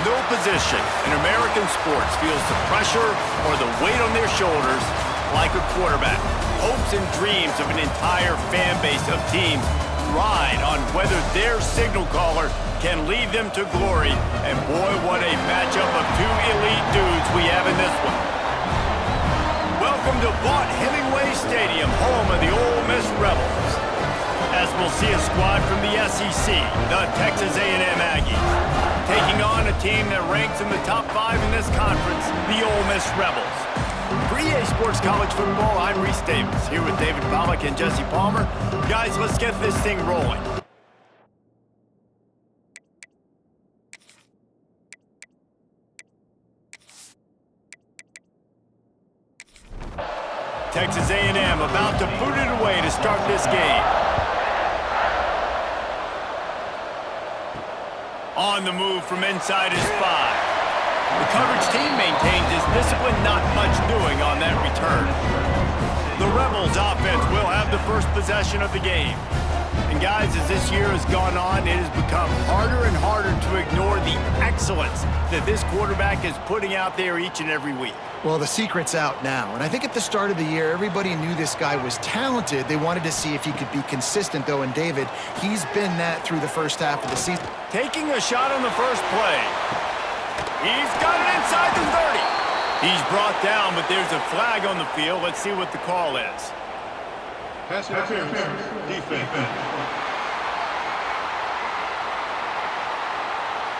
No position in American sports feels the pressure or the weight on their shoulders like a quarterback. Hopes and dreams of an entire fan base of teams ride on whether their signal caller can lead them to glory. And boy, what a matchup of two elite dudes we have in this one. Welcome to Vaught-Hemingway Stadium, home of the Ole Miss Rebels, as we'll see a squad from the SEC, the Texas A&M Aggies, taking on a team that ranks in the top 5 in this conference, the Ole Miss Rebels. For EA Sports College Football, I'm Reese Davis, here with David Pollack and Jesse Palmer. Guys, let's get this thing rolling. Texas A&M about to boot it away to start this game. On the move from inside his 5. The coverage team maintains his discipline, not much doing on that return. The Rebels offense will have the first possession of the game. And guys, as this year has gone on, it has become harder and harder to ignore the excellence that this quarterback is putting out there each and every week. Well, the secret's out now, and I think at the start of the year, everybody knew this guy was talented. They wanted to see if he could be consistent, though, and David, he's been that through the first half of the season. Taking a shot on the first play. He's got it inside the 30. He's brought down, but there's a flag on the field. Let's see what the call is. Pass interference, defense.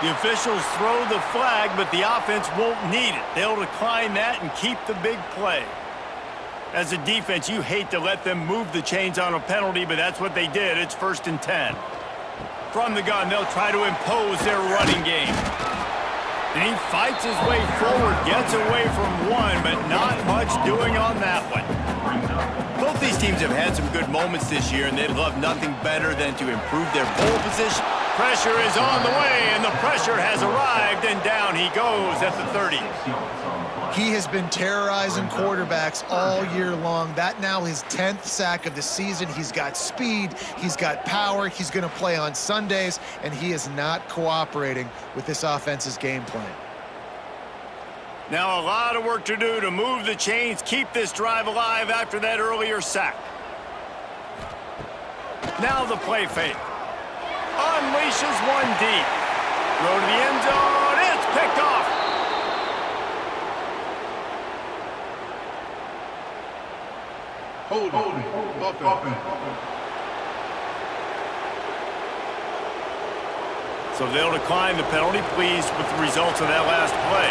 The officials throw the flag, but the offense won't need it. They'll decline that and keep the big play. As a defense, you hate to let them move the chains on a penalty, but that's what they did. It's 1st and 10. From the gun, they'll try to impose their running game. And he fights his way forward, gets away from one, but not much doing on that one. Both these teams have had some good moments this year, and they'd love nothing better than to improve their pole position. Pressure is on the way, and the pressure has arrived, and down he goes at the 30. He has been terrorizing quarterbacks all year long. That now his 10th sack of the season. He's got speed, he's got power, he's going to play on Sundays, and he is not cooperating with this offense's game plan. Now a lot of work to do to move the chains, keep this drive alive after that earlier sack. Now the play fake. Unleashes one deep. Throw to the end zone. It's picked off. Hold offense. So they'll decline the penalty, pleased with the results of that last play.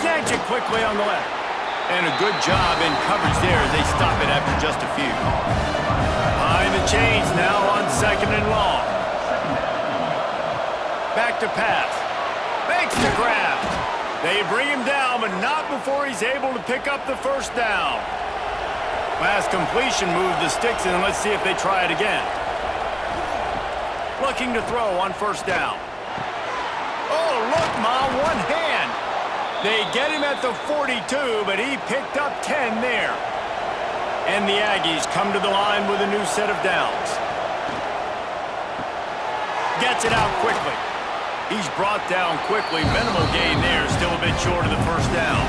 Snatch it quickly on the left. And a good job in coverage there as they stop it after just a few. Behind the chains now on 2nd and long. Back to pass. Makes the grab. They bring him down, but not before he's able to pick up the first down. Last completion moved the sticks in. Let's see if they try it again. Looking to throw on 1st down. Oh, look, Ma, one hand. They get him at the 42, but he picked up 10 there. And the Aggies come to the line with a new set of downs. Gets it out quickly. He's brought down quickly. Minimal gain there, still a bit short of the first down.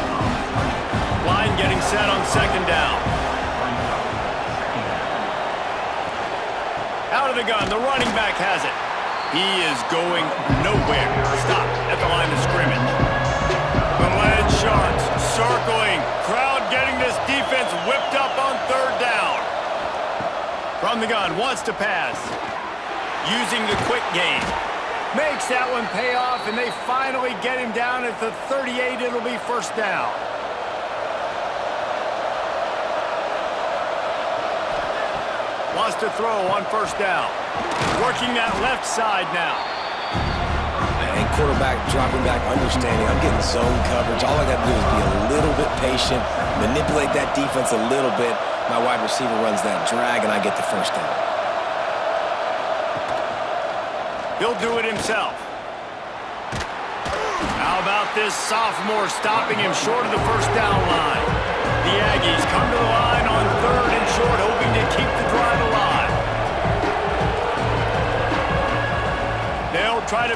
Line getting set on 2nd down. Out of the gun, the running back has it. He is going nowhere. Stop at the line of scrimmage. The lead sharks circling. Crowd getting this defense whipped up on 3rd down. From the gun, wants to pass. Using the quick game. Makes that one pay off, and they finally get him down at the 38. It'll be 1st down. Wants to throw on 1st down. Working that left side now. And quarterback dropping back, understanding I'm getting zone coverage. All I got to do is be a little bit patient, manipulate that defense a little bit. My wide receiver runs that drag, and I get the 1st down. He'll do it himself. How about this sophomore stopping him short of the 1st down line? The Aggies come to the line on 3rd and short, hoping to keep the drive alive.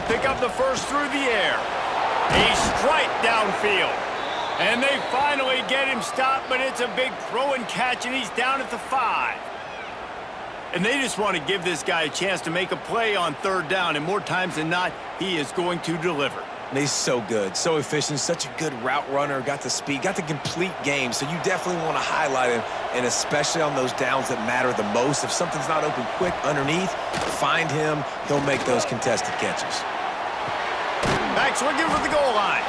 pick up the first through the air. A strike downfield. And they finally get him stopped, but it's a big throw and catch, and he's down at the 5. And they just want to give this guy a chance to make a play on third down, and more times than not, he is going to deliver. And he's so good, so efficient, such a good route runner, got the speed, got the complete game, so you definitely want to highlight him, and especially on those downs that matter the most. If something's not open quick underneath, find him, he'll make those contested catches. Back's looking for the goal line.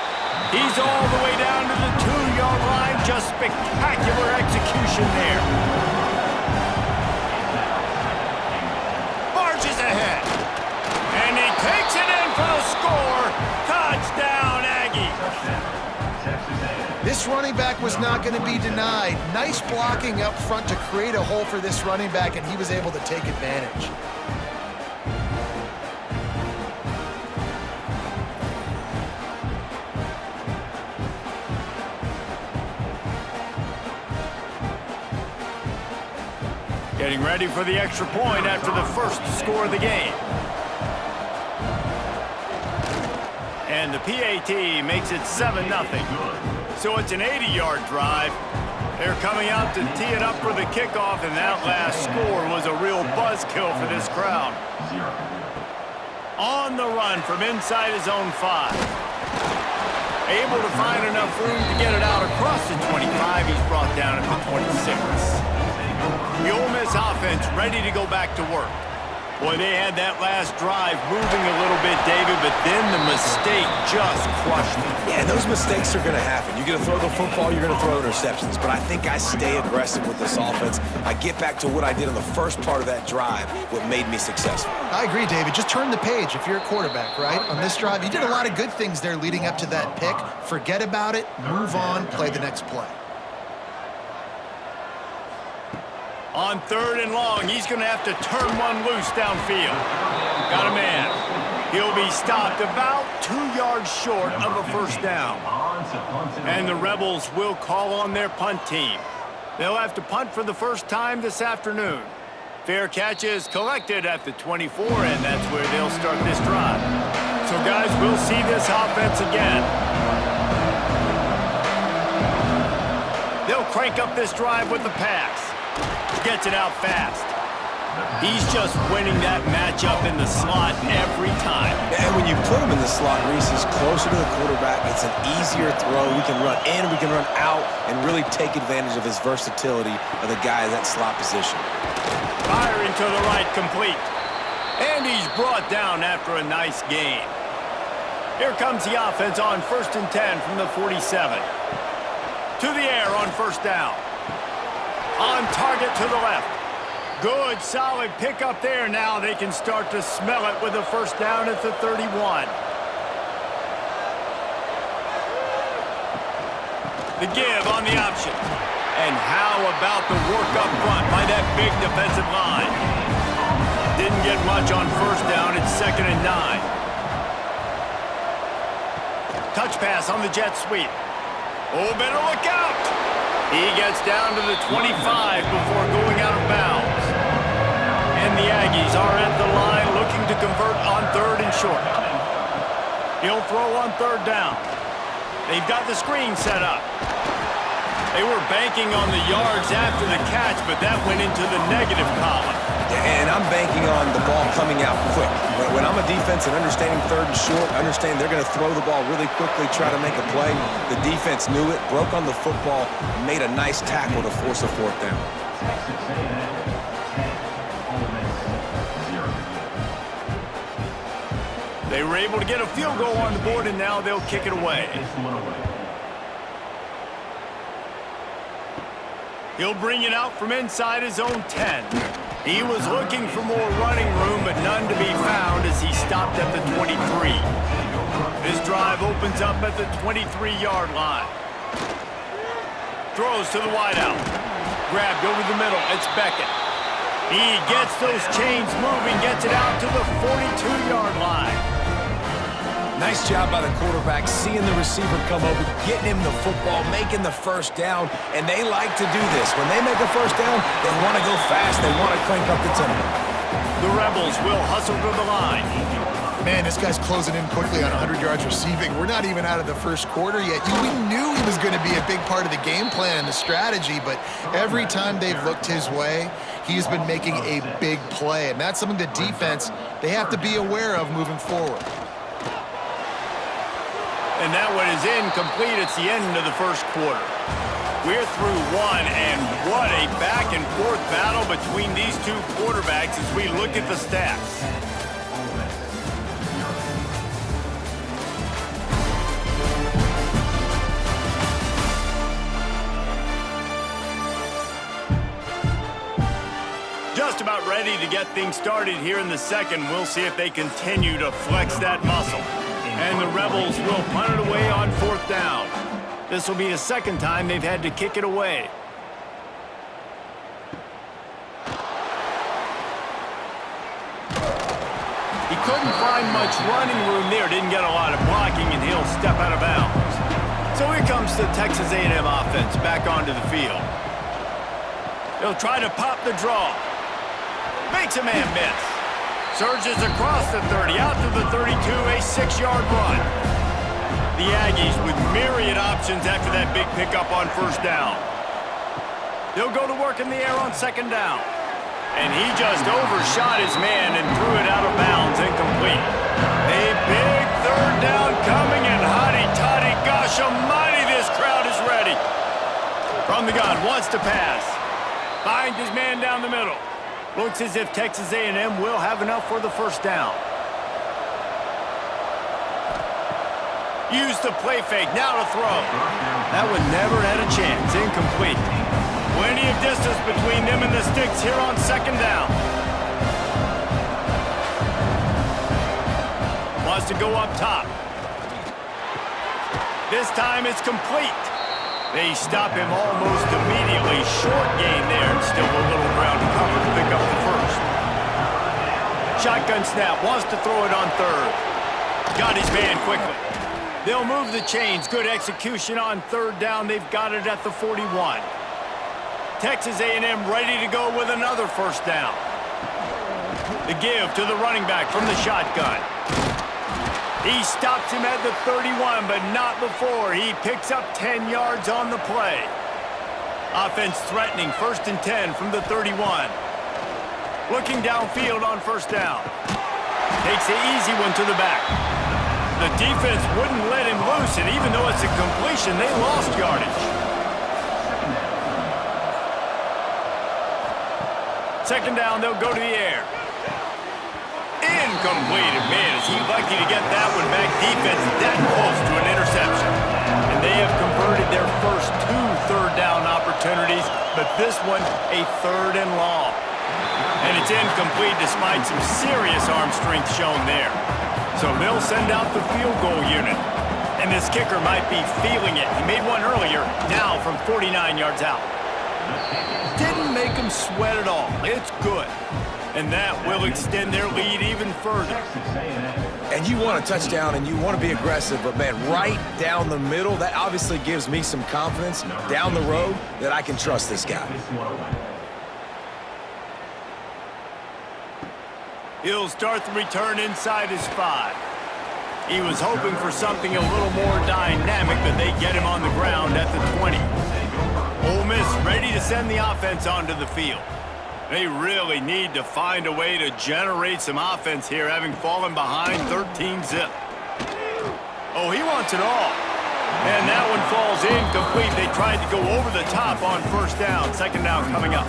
He's all the way down to the 2-yard line. Just spectacular execution there. Barges ahead. And he takes it in for the score. Touchdown, Aggies. This running back was not going to be denied. Nice blocking up front to create a hole for this running back, and he was able to take advantage. Getting ready for the extra point after the first score of the game. And the PAT makes it 7-0. So it's an 80-yard drive. They're coming out to tee it up for the kickoff, and that last score was a real buzzkill for this crowd. On the run from inside his own 5. Able to find enough room to get it out across the 25. He's brought down at the 26. The Ole Miss offense ready to go back to work. Boy, they had that last drive moving a little bit, David, but then the mistake just crushed them. Yeah, those mistakes are going to happen. You're going to throw the football, you're going to throw interceptions, but I think I stay aggressive with this offense. I get back to what I did on the first part of that drive, what made me successful. I agree, David. Just turn the page if you're a quarterback, right? On this drive, you did a lot of good things there leading up to that pick. Forget about it, move on, play the next play. On 3rd and long, he's going to have to turn one loose downfield. Got a man. He'll be stopped about 2 yards short of a first down. And the Rebels will call on their punt team. They'll have to punt for the first time this afternoon. Fair catch is collected at the 24, and that's where they'll start this drive. So, guys, we'll see this offense again. They'll crank up this drive with the pass. Gets it out fast. He's just winning that matchup in the slot every time. And when you put him in the slot, Reese, he's closer to the quarterback. It's an easier throw. We can run in, we can run out, and really take advantage of his versatility of the guy in that slot position. Firing to the right, complete. And he's brought down after a nice gain. Here comes the offense on 1st and 10 from the 47. To the air on first down. On target to the left. Good, solid pickup there. Now they can start to smell it with a first down at the 31. The give on the option. And how about the work up front by that big defensive line? Didn't get much on first down. It's 2nd and 9. Touch pass on the jet sweep. Oh, better look out. He gets down to the 25 before going out of bounds. And the Aggies are at the line looking to convert on 3rd and short. He'll throw on 3rd down. They've got the screen set up. They were banking on the yards after the catch, but that went into the negative column. And I'm banking on the ball coming out quick. When I'm a defense and understanding 3rd and short, understand they're going to throw the ball really quickly, try to make a play. The defense knew it, broke on the football, made a nice tackle to force a 4th down. They were able to get a field goal on the board, and now they'll kick it away. He'll bring it out from inside his own 10. He was looking for more running room, but none to be found as he stopped at the 23. This drive opens up at the 23-yard line. Throws to the wideout. Grabbed over the middle. It's Beckett. He gets those chains moving, gets it out to the 42-yard line. Nice job by the quarterback, seeing the receiver come over, getting him the football, making the first down, and they like to do this. When they make a first down, they want to go fast, they want to crank up the tempo. The Rebels will hustle to the line. Man, this guy's closing in quickly on 100 yards receiving. We're not even out of the first quarter yet. We knew he was going to be a big part of the game plan and the strategy, but every time they've looked his way, he's been making a big play, and that's something the defense, they have to be aware of moving forward. And that one is incomplete. It's the end of the first quarter. We're through one, and what a back-and-forth battle between these two quarterbacks as we look at the stats. Just about ready to get things started here in the second. We'll see if they continue to flex that muscle. And the Rebels will punt it away on fourth down. This will be the second time they've had to kick it away. He couldn't find much running room there. Didn't get a lot of blocking, and he'll step out of bounds. So here comes the Texas A&M offense back onto the field. They'll try to pop the draw. Makes a man miss. Surges across the 30, out to the 32, a 6-yard run. The Aggies with myriad options after that big pickup on first down. They'll go to work in the air on second down. And he just overshot his man and threw it out of bounds, incomplete. A big third down coming, and hotty-toddy, gosh almighty, this crowd is ready. From the gun, wants to pass. Finds his man down the middle. Looks as if Texas A&M will have enough for the first down. Use the play fake, now to throw. That one never had a chance, incomplete. Plenty of distance between them and the sticks here on second down. Wants to go up top. This time it's complete. They stop him almost immediately. Short gain there, and still a little ground to cover to pick up the first. Shotgun snap, wants to throw it on third. Got his man quickly. They'll move the chains. Good execution on third down. They've got it at the 41. Texas A&M ready to go with another first down. The give to the running back from the shotgun. He stops him at the 31, but not before. He picks up 10 yards on the play. Offense threatening, 1st and 10 from the 31. Looking downfield on first down. Takes the easy one to the back. The defense wouldn't let him loose, and even though it's a completion, they lost yardage. Second down, they'll go to the air. Incomplete. Man, is he lucky to get that one back. Defense that close to an interception. And they have converted their first 2 third down opportunities, but this one a 3rd and long. And it's incomplete despite some serious arm strength shown there. So they'll send out the field goal unit. And this kicker might be feeling it. He made one earlier, now from 49 yards out. Didn't make him sweat at all. It's good. And that will extend their lead even further. And you want a touchdown and you want to be aggressive, but man, right down the middle, that obviously gives me some confidence down the road that I can trust this guy. He'll start the return inside his 5. He was hoping for something a little more dynamic, but they get him on the ground at the 20. Ole Miss ready to send the offense onto the field. They really need to find a way to generate some offense here, having fallen behind 13-zip. Oh, he wants it all. And that one falls incomplete. They tried to go over the top on first down. Second down coming up.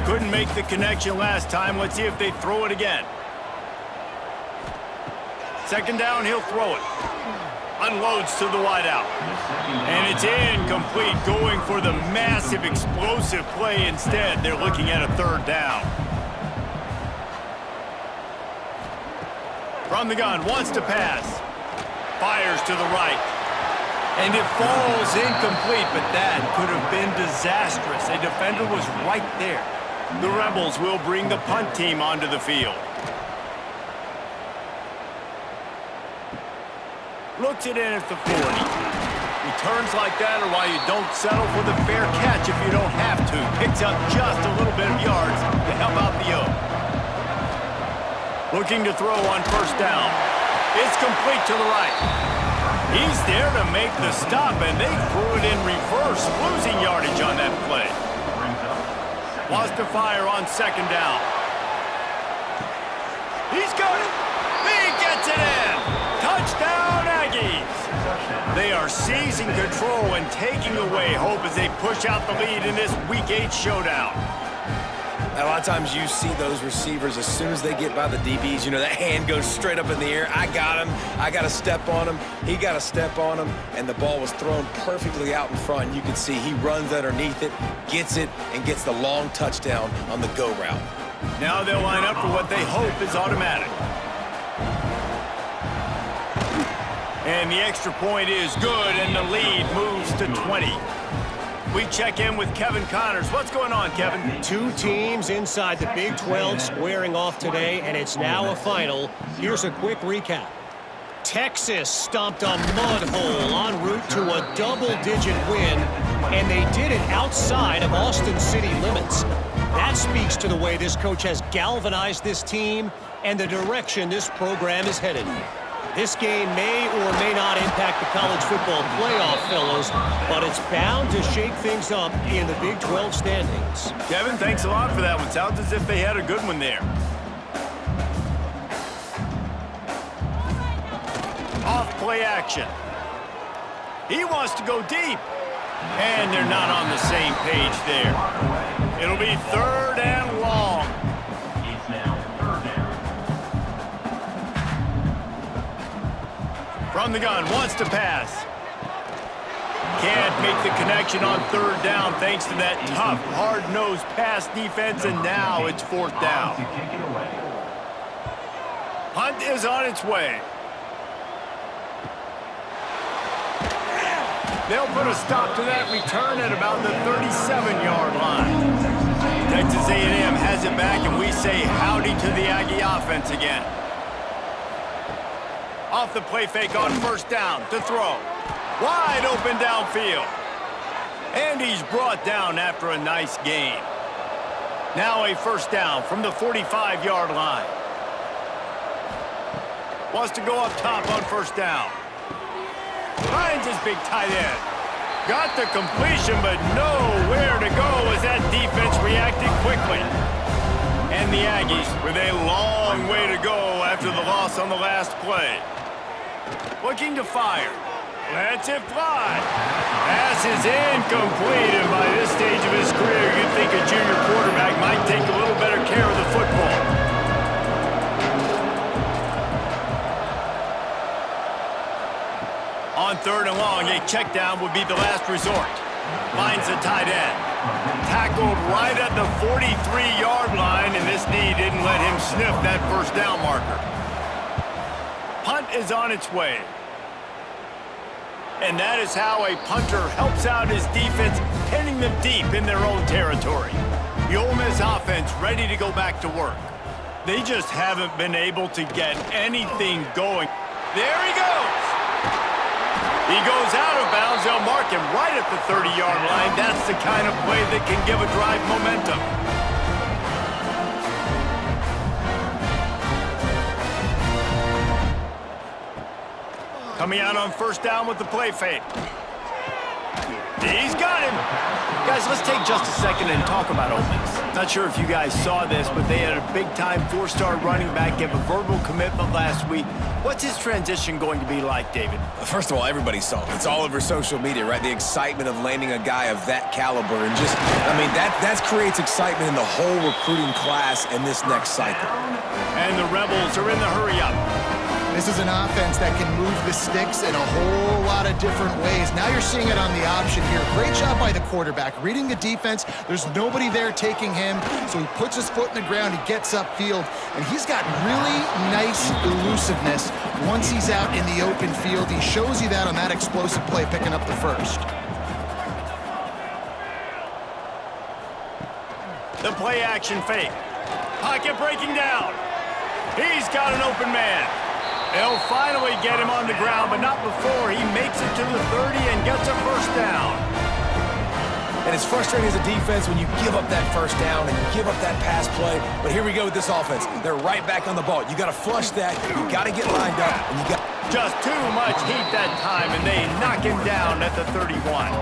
Couldn't make the connection last time. Let's see if they throw it again. Second down, he'll throw it. Unloads to the wideout. And it's incomplete, going for the massive explosive play instead. They're looking at a third down. From the gun, wants to pass. Fires to the right. And it falls incomplete, but that could have been disastrous. A defender was right there. The Rebels will bring the punt team onto the field. Looks it in at the 40. Returns like that are why you don't settle for the fair catch if you don't have to. Picks up just a little bit of yards to help out the yoke. Looking to throw on first down. It's complete to the right. He's there to make the stop, and they threw it in reverse, losing yardage on that play. Wants to fire on second down. He's got it. He gets it in. Touchdown, Aggies. They are seizing control and taking away hope as they push out the lead in this Week 8 showdown. A lot of times you see those receivers, as soon as they get by the DBs, you know, that hand goes straight up in the air. I got him. I got to step on him. He got to step on him. And the ball was thrown perfectly out in front. You can see he runs underneath it, gets it, and gets the long touchdown on the go route. Now they'll line up for what they hope is automatic. And the extra point is good, and the lead moves to 20. We check in with Kevin Connors. What's going on, Kevin? Two teams inside the Big 12 squaring off today, and it's now a final. Here's a quick recap. Texas stomped a mud hole en route to a double-digit win, and they did it outside of Austin city limits. That speaks to the way this coach has galvanized this team and the direction this program is headed. This game may or may not impact the college football playoff, fellas, but it's bound to shake things up in the Big 12 standings. Kevin, thanks a lot for that one. Sounds as if they had a good one there. Off play action. He wants to go deep. And they're not on the same page there. It'll be third and long. From the gun, wants to pass. Can't make the connection on third down thanks to that tough, hard-nosed pass defense, and now it's fourth down. Punt is on its way. They'll put a stop to that return at about the 37-yard line. Texas A&M has it back, and we say howdy to the Aggie offense again. Off the play fake on first down to throw. Wide open downfield. And he's brought down after a nice gain. Now a first down from the 45-yard line. Wants to go up top on first down. Finds his big tight end. Got the completion, but nowhere to go as that defense reacted quickly. And the Aggies with a long way to go after the loss on the last play. Looking to fire. Lets it fly. Pass is incomplete, and by this stage of his career, you'd think a junior quarterback might take a little better care of the football. On third and long, a check down would be the last resort. Finds the tight end. Tackled right at the 43-yard line, and this knee didn't let him sniff that first down marker. Punt is on its way. And that is how a punter helps out his defense, pinning them deep in their own territory. The Ole Miss offense ready to go back to work. They just haven't been able to get anything going. There he goes. He goes out of bounds. They'll mark him right at the 30-yard line. That's the kind of play that can give a drive momentum. Coming out on first down with the play fake. He's got him. Guys, let's take just a second and talk about Ole Miss. Not sure if you guys saw this, but they had a big-time four-star running back give a verbal commitment last week. What's his transition going to be like, David? First of all, everybody saw it. It's all over social media, right? The excitement of landing a guy of that caliber. And just, I mean, that creates excitement in the whole recruiting class in this next cycle. And the Rebels are in the hurry-up. This is an offense that can move the sticks in a whole lot of different ways. Now you're seeing it on the option here. Great job by the quarterback. Reading the defense, there's nobody there taking him, so he puts his foot in the ground, he gets upfield, and he's got really nice elusiveness once he's out in the open field. He shows you that on that explosive play, picking up the first. The play action fake. Pocket breaking down. He's got an open man. They'll finally get him on the ground, but not before he makes it to the 30 and gets a first down. And it's frustrating as a defense when you give up that first down and you give up that pass play. But here we go with this offense. They're right back on the ball. You got to flush that. You got to get lined up, and you got just too much heat that time, and they knock him down at the 31.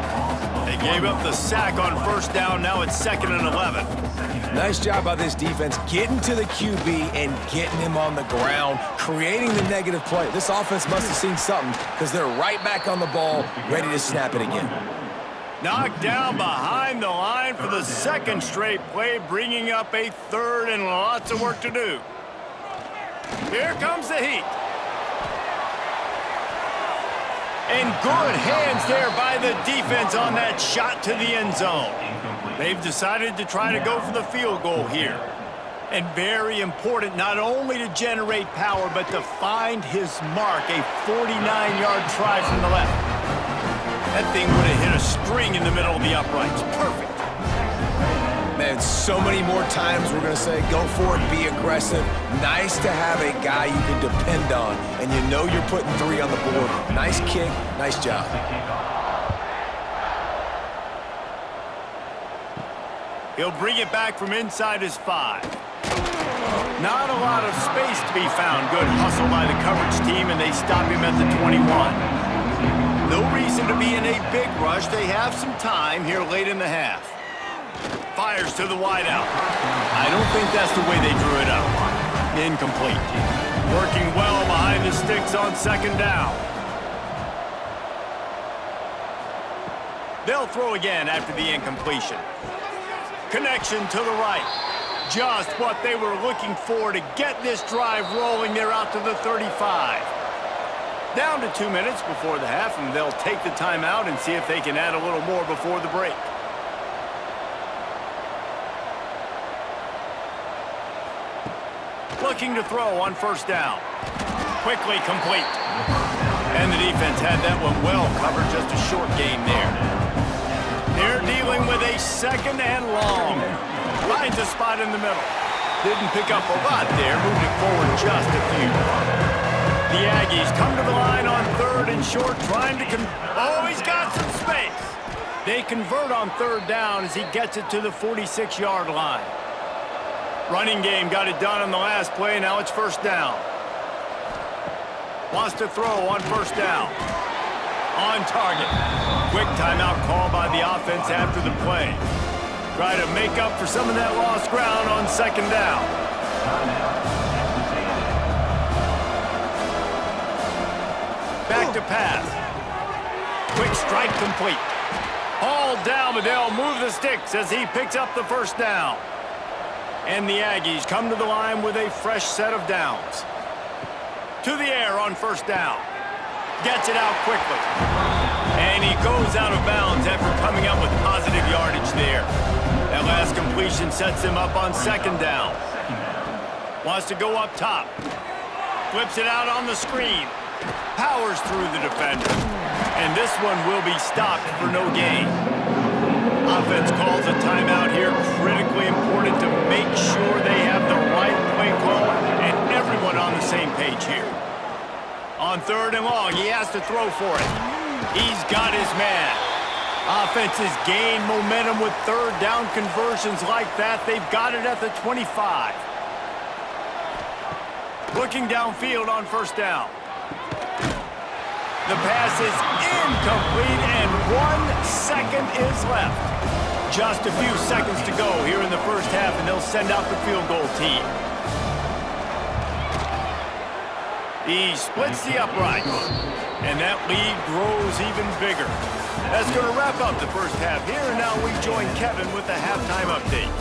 They gave up the sack on first down. Now it's 2nd and 11. Nice job by this defense getting to the QB and getting him on the ground, creating the negative play. This offense must have seen something because they're right back on the ball, ready to snap it again. Knocked down behind the line for the 2nd straight play, bringing up a 3rd and lots of work to do. Here comes the heat. And good hands there by the defense on that shot to the end zone. They've decided to try to go for the field goal here. And very important not only to generate power, but to find his mark, a 49-yard try from the left. That thing would have hit a string in the middle of the uprights. Perfect. Man, so many more times we're going to say go for it, be aggressive. Nice to have a guy you can depend on, and you know you're putting 3 on the board. Nice kick, nice job. He'll bring it back from inside his 5. Not a lot of space to be found. Good hustle by the coverage team, and they stop him at the 21. No reason to be in a big rush. They have some time here late in the half. Fires to the wideout. I don't think that's the way they drew it up. Incomplete. Working well behind the sticks on 2nd down. They'll throw again after the incompletion. Connection to the right. Just what they were looking for to get this drive rolling. They're out to the 35. Down to 2 minutes before the half, and they'll take the timeout and see if they can add a little more before the break. Looking to throw on first down. Quickly complete. And the defense had that one well covered, just a short gain there. They're dealing with a 2nd and long. Finds a spot in the middle. Didn't pick up a lot there, moved it forward just a few. The Aggies come to the line on 3rd and short, trying to oh, he's got some space. They convert on 3rd down as he gets it to the 46-yard line. Running game got it done on the last play. Now it's first down. Wants to throw on first down. On target. Quick timeout call by the offense after the play. Try to make up for some of that lost ground on 2nd down. Back to pass. Quick strike complete. All down, but they'll move the sticks as he picks up the first down. And the Aggies come to the line with a fresh set of downs. To the air on first down. Gets it out quickly. And he goes out of bounds after coming up with positive yardage there. That last completion sets him up on 2nd down. Wants to go up top. Flips it out on the screen. Powers through the defender. And this one will be stopped for no gain. Offense calls a timeout here. Critically important to make sure they have the right play call and everyone on the same page here. On 3rd and long, he has to throw for it. He's got his man. Offense has gained momentum with 3rd down conversions like that. They've got it at the 25. Looking downfield on first down. The pass is incomplete, and 1 second is left. Just a few seconds to go here in the first half, and they'll send out the field goal team. He splits the uprights, and that lead grows even bigger. That's going to wrap up the first half here, and now we join Kevin with the halftime update.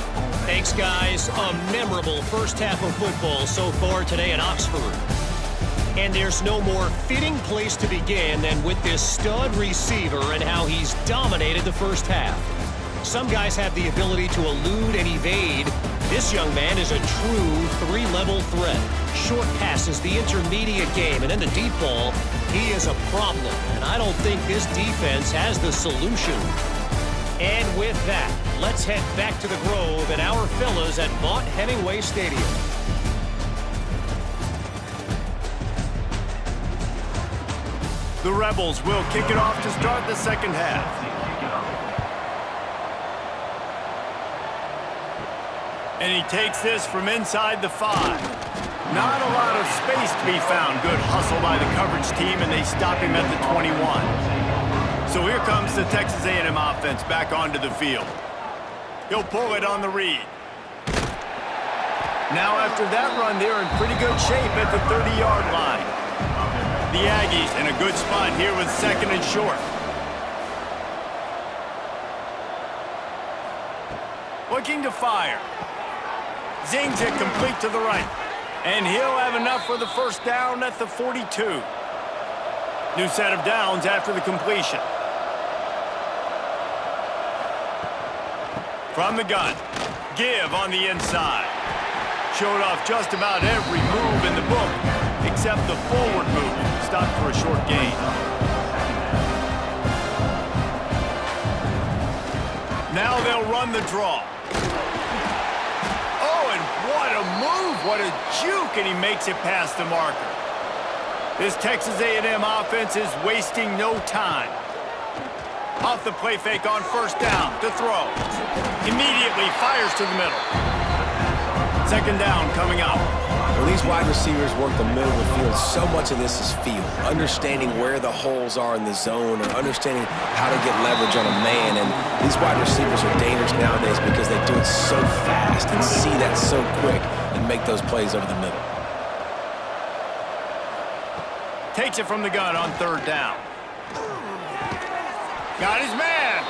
Thanks, guys. A memorable first half of football so far today in Oxford. And there's no more fitting place to begin than with this stud receiver and how he's dominated the first half. Some guys have the ability to elude and evade. This young man is a true 3-level threat. Short passes, the intermediate game, and then the deep ball. He is a problem, and I don't think this defense has the solution. And with that, let's head back to the Grove and our fellas at Vaught Hemingway Stadium. The Rebels will kick it off to start the second half. And he takes this from inside the 5. Not a lot of space to be found. Good hustle by the coverage team, and they stop him at the 21. So here comes the Texas A&M offense back onto the field. He'll pull it on the read. Now after that run, they're in pretty good shape at the 30-yard line. The Aggies in a good spot here with 2nd and short. Looking to fire. Zings it complete to the right. And he'll have enough for the first down at the 42. New set of downs after the completion. From the gun. Give on the inside. Showed off just about every move in the book, except the forward move. Stopped for a short gain. Now they'll run the draw. Oh, and what a move, what a juke, and he makes it past the marker. This Texas A&M offense is wasting no time. Off the play fake on first down to throw. Immediately fires to the middle. 2nd down coming up. Well, these wide receivers work the middle of the field. So much of this is feel, understanding where the holes are in the zone or understanding how to get leverage on a man. And these wide receivers are dangerous nowadays because they do it so fast and see that so quick and make those plays over the middle. Takes it from the gun on 3rd down. Got his man.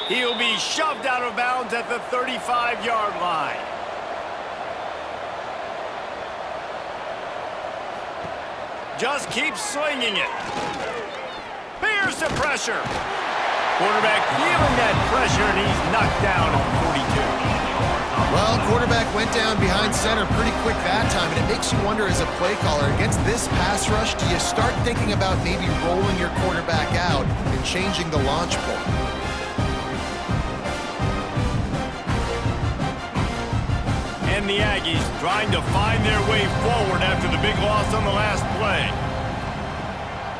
He'll be shoved out of bounds at the 35-yard line. Just keeps slinging it. Here's the pressure. Quarterback feeling that pressure, and he's knocked down at the 42. Well, quarterback went down behind center pretty quick that time, and it makes you wonder as a play caller, against this pass rush, do you start thinking about maybe rolling your quarterback out and changing the launch point? And the Aggies trying to find their way forward after the big loss on the last play.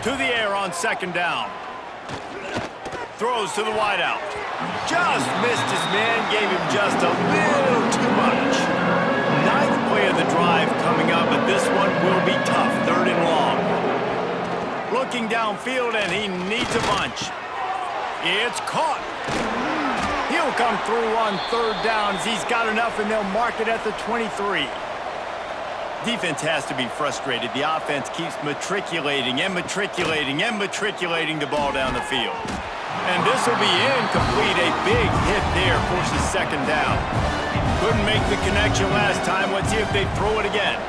To the air on 2nd down. Throws to the wideout. Just missed his man, gave him just a little too much. 9th play of the drive coming up, but this one will be tough. 3rd and long. Looking downfield, and he needs a bunch. It's caught. He'll come through on 3rd down as he's got enough, and they'll mark it at the 23. Defense has to be frustrated. The offense keeps matriculating and matriculating and matriculating the ball down the field. And this will be incomplete. A big hit there forces 2nd down. Couldn't make the connection last time. Let's see if they throw it again.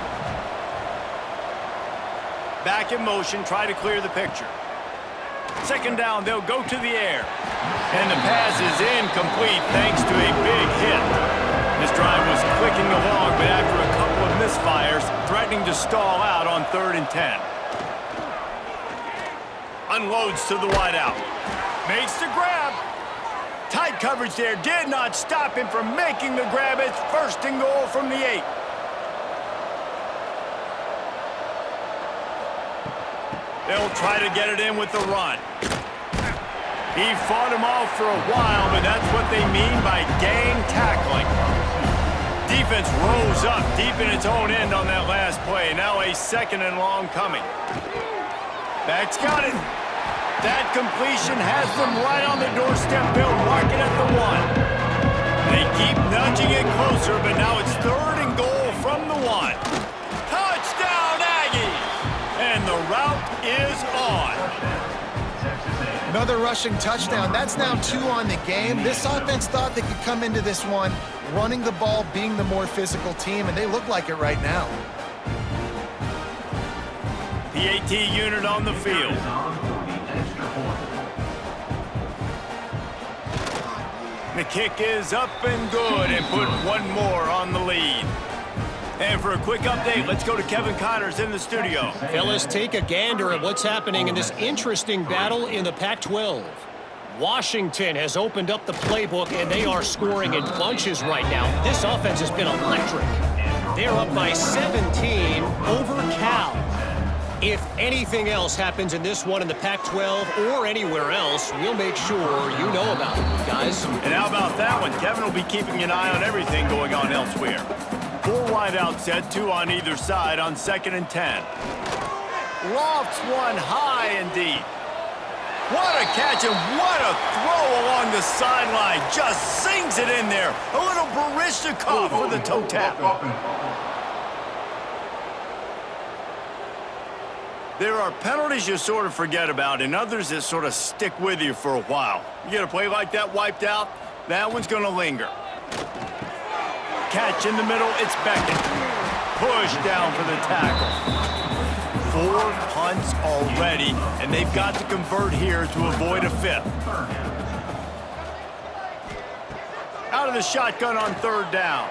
Back in motion, try to clear the picture. 2nd down, they'll go to the air. And the pass is incomplete thanks to a big hit. This drive was clicking along, but after a couple of misfires, threatening to stall out on 3rd and 10. Unloads to the wideout. Makes the grab. Tight coverage there. Did not stop him from making the grab. It's 1st and goal from the 8. They'll try to get it in with the run. He fought him off for a while, but that's what they mean by gang tackling. Defense rose up deep in its own end on that last play. Now a 2nd and long coming. Back's got it. That completion has them right on the doorstep. They'll mark it at the 1. They keep nudging it closer, but now it's 3rd and goal from the 1. Touchdown, Aggies! And the route is on. Another rushing touchdown. That's now 2 on the game. This offense thought they could come into this one running the ball, being the more physical team, and they look like it right now. PAT unit on the field. The kick is up and good, and put one more on the lead. And for a quick update, let's go to Kevin Connors in the studio. Fellas, take a gander at what's happening in this interesting battle in the Pac-12. Washington has opened up the playbook, and they are scoring in bunches right now. This offense has been electric. They're up by 17 over Cal. If anything else happens in this one in the Pac-12 or anywhere else, we'll make sure you know about it, guys. And how about that one? Kevin will be keeping an eye on everything going on elsewhere. 4 wide out set, 2 on either side on 2nd and 10. Lofts one high and deep. What a catch and what a throw along the sideline. Just sings it in there. A little Barishnikov for the toe tap. There are penalties you sort of forget about and others that sort of stick with you for a while. You get a play like that wiped out, that one's going to linger. Catch in the middle, it's Beckett. Push down for the tackle. 4 punts already, and they've got to convert here to avoid a 5th. Out of the shotgun on 3rd down.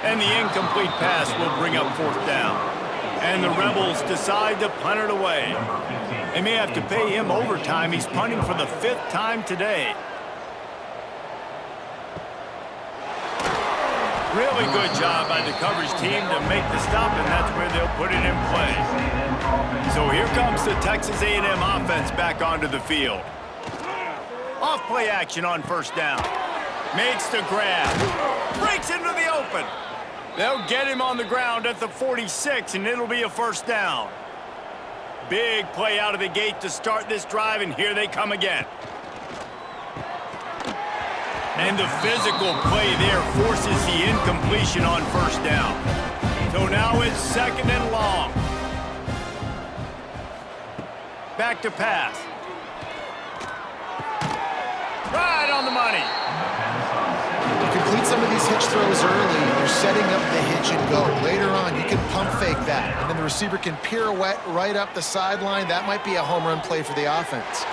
And the incomplete pass will bring up 4th down. And the Rebels decide to punt it away. They may have to pay him overtime. He's punting for the 5th time today. Really good job by the coverage team to make the stop, and that's where they'll put it in play. So here comes the Texas A&M offense back onto the field. Off play action on 1st down. Makes the grab. Breaks into the open. They'll get him on the ground at the 46, and it'll be a 1st down. Big play out of the gate to start this drive, and here they come again. And the physical play there forces the incompletion on 1st down. So now it's 2nd and long. Back to pass. Right on the money. Complete some of these hitch throws early. You're setting up the hitch and go. Later on, you can pump fake that. And then the receiver can pirouette right up the sideline. That might be a home run play for the offense.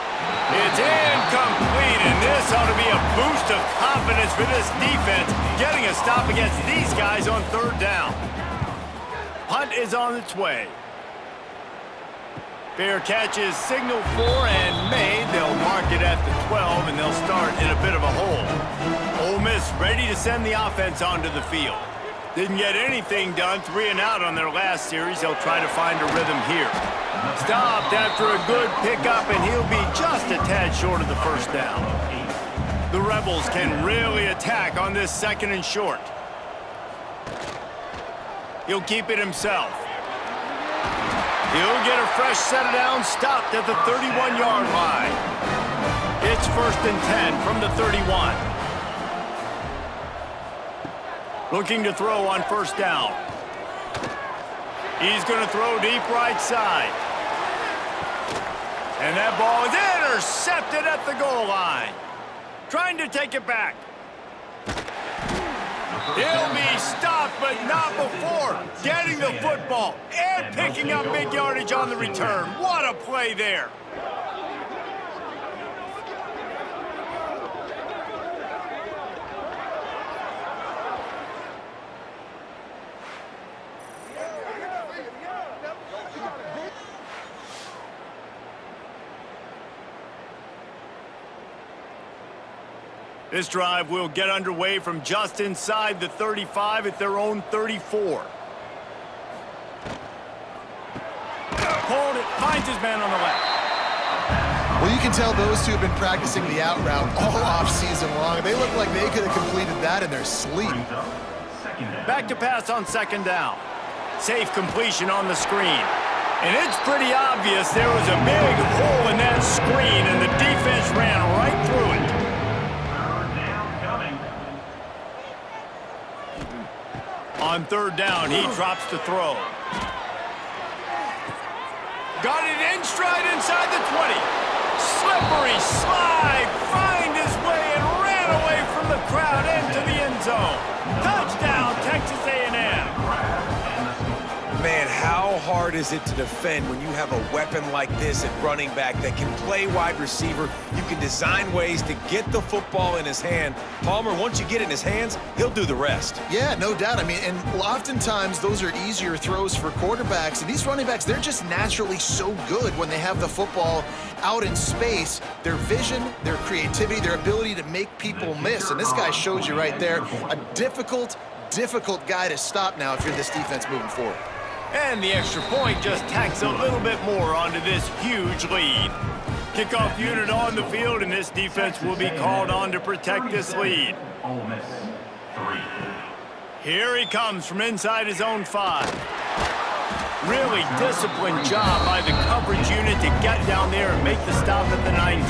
It's incomplete, and this ought to be a boost of confidence for this defense, getting a stop against these guys on 3rd down. Punt is on its way. Fair catch is signaled for and made. They'll mark it at the 12, and they'll start in a bit of a hole. Ole Miss ready to send the offense onto the field. Didn't get anything done, 3 and out on their last series. They'll try to find a rhythm here. Stopped after a good pickup, and he'll be just a tad short of the 1st down. The Rebels can really attack on this 2nd and short. He'll keep it himself. He'll get a fresh set of downs, stopped at the 31-yard line. It's 1st and 10 from the 31. Looking to throw on 1st down. He's going to throw deep right side. And that ball is intercepted at the goal line. Trying to take it back. He'll be stopped, but not before getting the football and picking up big yardage on the return. What a play there. This drive will get underway from just inside the 35 at their own 34. Pulled it, finds his man on the left. Well, you can tell those two have been practicing the out route all off-season long. They look like they could have completed that in their sleep. Back to pass on 2nd down. Safe completion on the screen. And it's pretty obvious there was a big hole in that screen, and the defense ran right through it. On 3rd down, he drops to throw. Got it in stride inside the 20. Slippery slide, find his way and ran away from the crowd into the end zone. Touchdown, Texas A&M. Man, how hard is it to defend when you have a weapon like this at running back that can play wide receiver? You can design ways to get the football in his hand. Palmer, once you get it in his hands, he'll do the rest. Yeah, no doubt. I mean, and oftentimes those are easier throws for quarterbacks. And these running backs, they're just naturally so good when they have the football out in space. Their vision, their creativity, their ability to make people miss. And this guy shows you right there, a difficult guy to stop now if you're this defense moving forward. And the extra point just tacks a little bit more onto this huge lead. Kickoff unit on the field, and this defense will be called on to protect this lead. Ole Miss, 3. Here he comes from inside his own 5. Really disciplined job by the coverage unit to get down there and make the stop at the 19.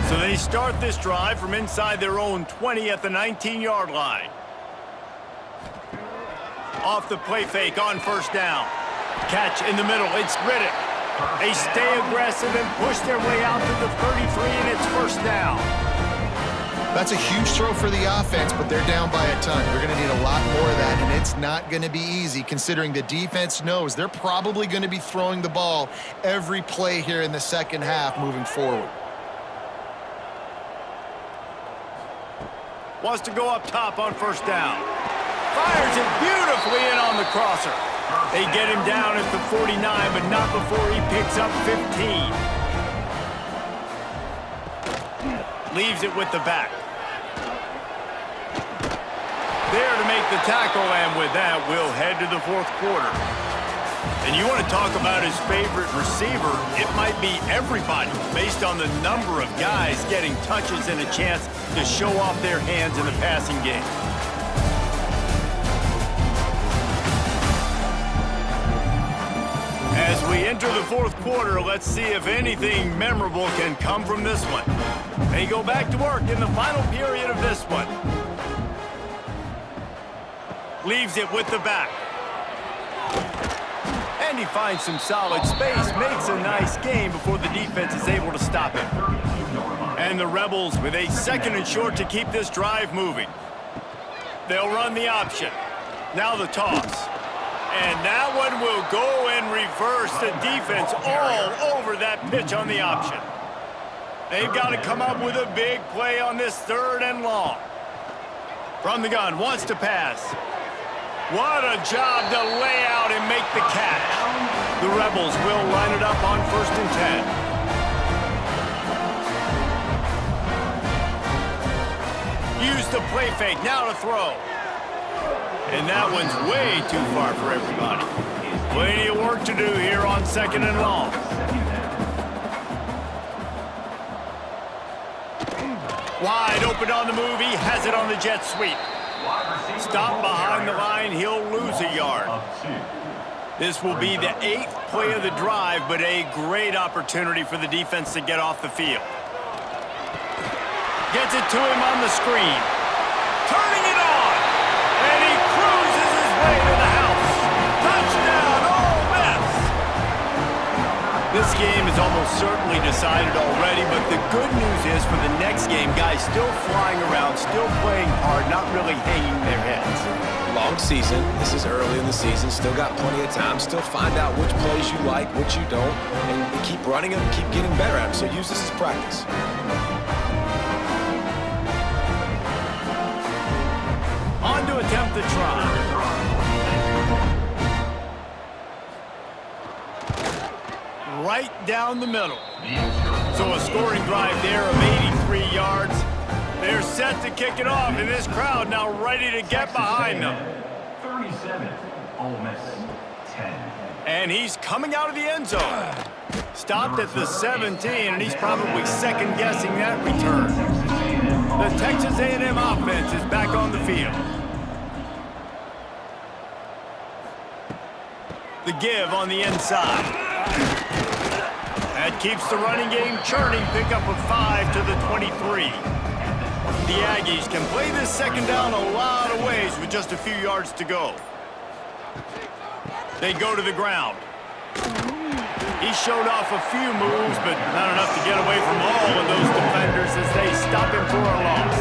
So they start this drive from inside their own 20 at the 19-yard line. Off the play fake on first down. Catch in the middle. It's Riddick. They stay aggressive and push their way out to the 33, and it's first down. That's a huge throw for the offense, but they're down by a ton. They're going to need a lot more of that, and it's not going to be easy considering the defense knows they're probably going to be throwing the ball every play here in the second half moving forward. Wants to go up top on first down. Fires it beautifully in on the crosser. They get him down at the 49, but not before he picks up 15. Leaves it with the back. There to make the tackle, and with that, we'll head to the fourth quarter. And you want to talk about his favorite receiver, it might be everybody, based on the number of guys getting touches and a chance to show off their hands in the passing game. As we enter the fourth quarter, let's see if anything memorable can come from this one. They go back to work in the final period of this one. Leaves it with the back. And he finds some solid space, makes a nice gain before the defense is able to stop him. And the Rebels with a 2nd and short to keep this drive moving. They'll run the option. Now the toss. And that one will go and reverse the defense all over that pitch on the option. They've got to come up with a big play on this 3rd and long. From the gun, wants to pass. What a job to lay out and make the catch. The Rebels will line it up on 1st and 10. Use the play fake, now to throw. And that one's way too far for everybody. Plenty of work to do here on 2nd and long. Wide open on the move, he has it on the jet sweep. Stop behind the line, he'll lose a yard. This will be the 8th play of the drive, but a great opportunity for the defense to get off the field. Gets it to him on the screen. Turning it on! And he cruises his way to the house. Touchdown, Ole Miss! This game is almost certainly decided already, but the good news is for the next game, guys still flying around, still playing hard, not really hanging their heads. Long season. This is early in the season. Still got plenty of time. Still find out which plays you like, which you don't, and keep running them, keep getting better at them. So use this as practice. On to attempt the try. Right down the middle. So a scoring drive there of 83 yards. They're set to kick it off, and this crowd now ready to get behind them. 37, Ole Miss, 10. And he's coming out of the end zone. Stopped at the 17, and he's probably second-guessing that return. The Texas A&M offense is back on the field. The give on the inside. That keeps the running game churning. Pickup of 5 to the 23. The Aggies can play this 2nd down a lot of ways with just a few yards to go. They go to the ground. He showed off a few moves, but not enough to get away from all of those defenders as they stop him for a loss.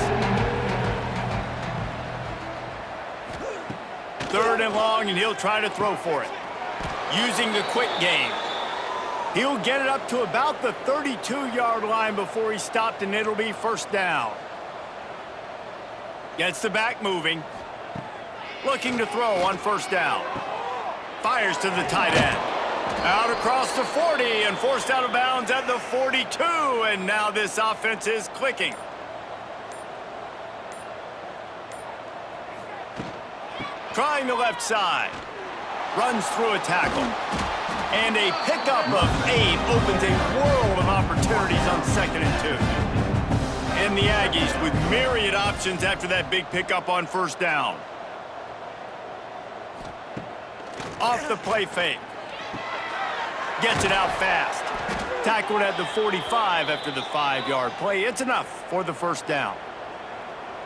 3rd and long, and he'll try to throw for it. Using the quick game. He'll get it up to about the 32-yard line before he stopped, and it'll be 1st down. Gets the back moving. Looking to throw on 1st down. Fires to the tight end. Out across the 40 and forced out of bounds at the 42. And now this offense is clicking. Trying the left side. Runs through a tackle. And a pickup of 8 opens a world of opportunities on 2nd and 2. And the Aggies with myriad options after that big pickup on 1st down. Off the play fake. Gets it out fast. Tackled at the 45 after the 5-yard play. It's enough for the 1st down.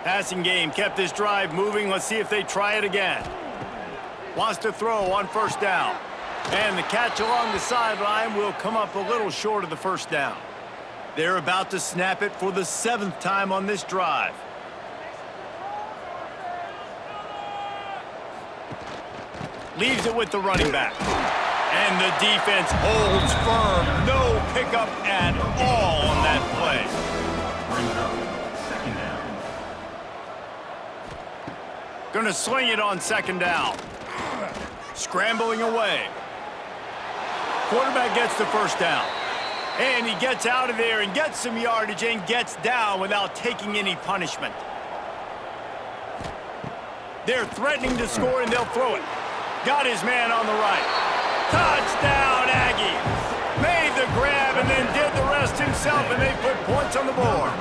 Passing game kept this drive moving. Let's see if they try it again. Wants to throw on 1st down. And the catch along the sideline will come up a little short of the 1st down. They're about to snap it for the 7th time on this drive. Leaves it with the running back. And the defense holds firm. No pickup at all on that play. Gonna sling it on 2nd down. Scrambling away. Quarterback gets the 1st down. And he gets out of there and gets some yardage and gets down without taking any punishment. They're threatening to score and they'll throw it. Got his man on the right. Touchdown, Aggies. Made the grab and then did the rest himself, and they put points on the board.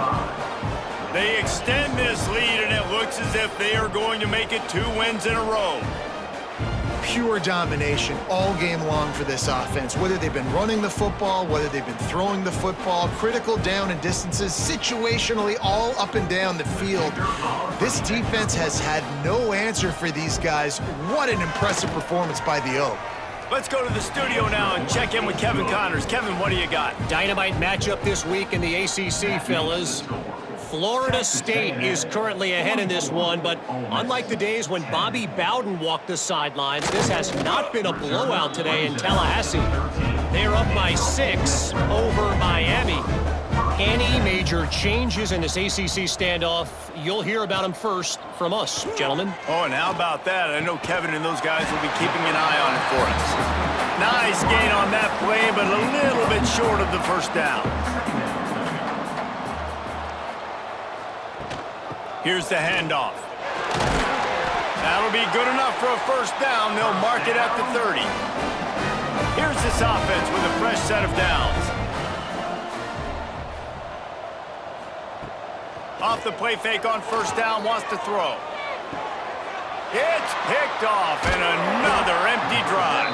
They extend this lead, and it looks as if they are going to make it 2 wins in a row. Pure domination all game long for this offense. Whether they've been running the football, whether they've been throwing the football, critical down and distances, situationally all up and down the field. This defense has had no answer for these guys. What an impressive performance by the O. Let's go to the studio now and check in with Kevin Connors. Kevin, what do you got? Dynamite matchup this week in the ACC, fellas. Florida State is currently ahead in this one, but unlike the days when Bobby Bowden walked the sidelines, this has not been a blowout today in Tallahassee. They're up by 6 over Miami. Any major changes in this ACC standoff, you'll hear about them first from us, gentlemen. Oh, and how about that? I know Kevin and those guys will be keeping an eye on it for us. Nice gain on that play, but a little bit short of the 1st down. Here's the handoff. That'll be good enough for a 1st down. They'll mark it at the 30. Here's this offense with a fresh set of downs. Off the play fake on 1st down, wants to throw. It's picked off, and another empty drive.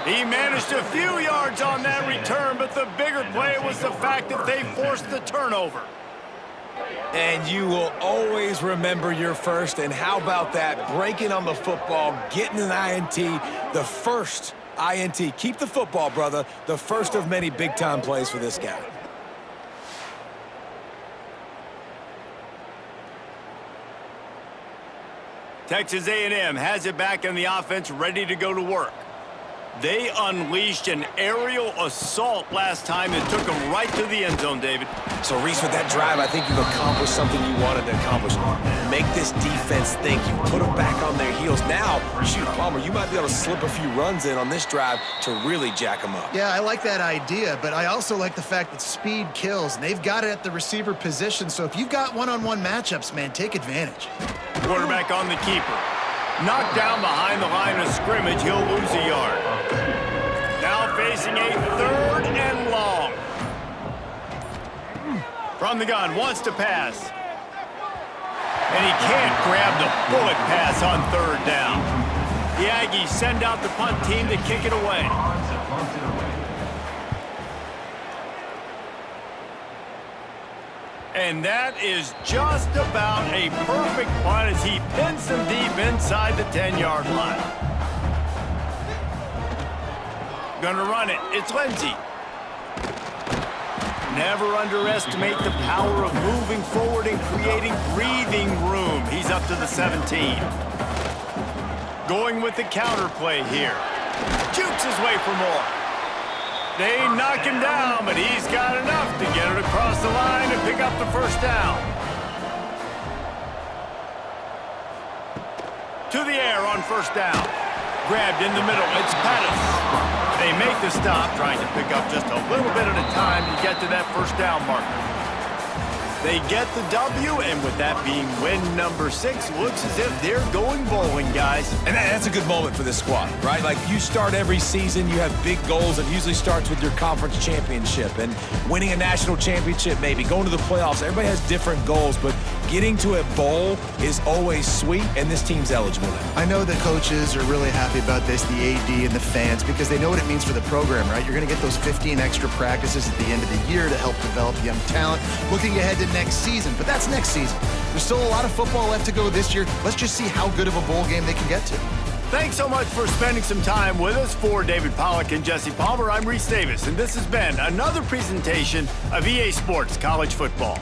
He managed a few yards on that return, but the bigger play was the fact that they forced the turnover. And you will always remember your first. And how about that? Breaking on the football, getting an INT, the first INT. Keep the football, brother. The first of many big-time plays for this guy. Texas A&M has it back on the offense, ready to go to work. They unleashed an aerial assault last time and took them right to the end zone, David. So, Reese, with that drive, I think you've accomplished something you wanted to accomplish. Make this defense think. You put them back on their heels. Now, shoot, Palmer, you might be able to slip a few runs in on this drive to really jack them up. Yeah, I like that idea, but I also like the fact that speed kills, and they've got it at the receiver position. So if you've got one-on-one matchups, man, take advantage. Quarterback on the keeper. Knocked down behind the line of scrimmage, he'll lose a yard. Now facing a 3rd and long. From the gun, wants to pass. And he can't grab the bullet pass on 3rd down. The Aggies send out the punt team to kick it away. And that is just about a perfect punt as he pins them deep inside the 10-yard line. Gonna run it. It's Lindsey. Never underestimate the power of moving forward and creating breathing room. He's up to the 17. Going with the counter play here. Jukes his way for more. They knock him down, but he's got enough to get it across the line and pick up the 1st down. To the air on 1st down. Grabbed in the middle. It's Pettis. They make the stop, trying to pick up just a little bit at a time to get to that 1st down marker. They get the W, and with that being win number 6, looks as if they're going bowling, guys. And that's a good moment for this squad, right? Like, you start every season, you have big goals. It usually starts with your conference championship and winning a national championship, maybe going to the playoffs. Everybody has different goals, but getting to a bowl is always sweet, and this team's eligible now. I know the coaches are really happy about this, the AD and the fans, because they know what it means for the program, right? You're going to get those 15 extra practices at the end of the year to help develop young talent. Looking ahead to next season, but that's next season. There's still a lot of football left to go this year. Let's just see how good of a bowl game they can get to. Thanks so much for spending some time with us. For David Pollack and Jesse Palmer, I'm Reese Davis, and this has been another presentation of EA Sports College Football.